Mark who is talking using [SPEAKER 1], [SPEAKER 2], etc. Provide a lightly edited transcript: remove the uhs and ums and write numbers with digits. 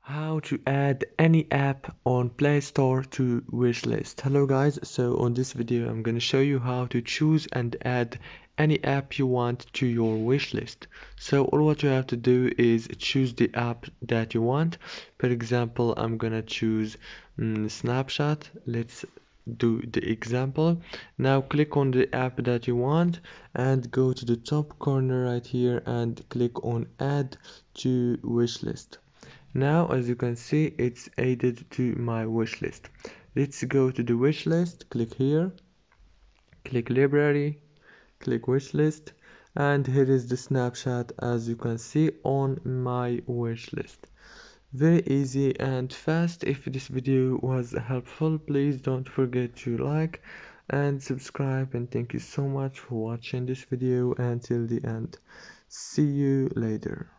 [SPEAKER 1] How to add any app on Play Store to Wishlist. Hello guys, so on this video I'm going to show you how to choose and add any app you want to your wishlist. So all what you have to do is choose the app that you want. For example, I'm gonna choose Snapchat. Let's do the example. Now click on the app that you want and go to the top corner right here and click on add to wishlist. Now, as you can see, it's added to my wish list. Let's go to the wish list, click here, click library, click wish list, and here is the snapshot as you can see on my wish list. Very easy and fast. If this video was helpful, please don't forget to like and subscribe, and thank you so much for watching this video until the end. See you later.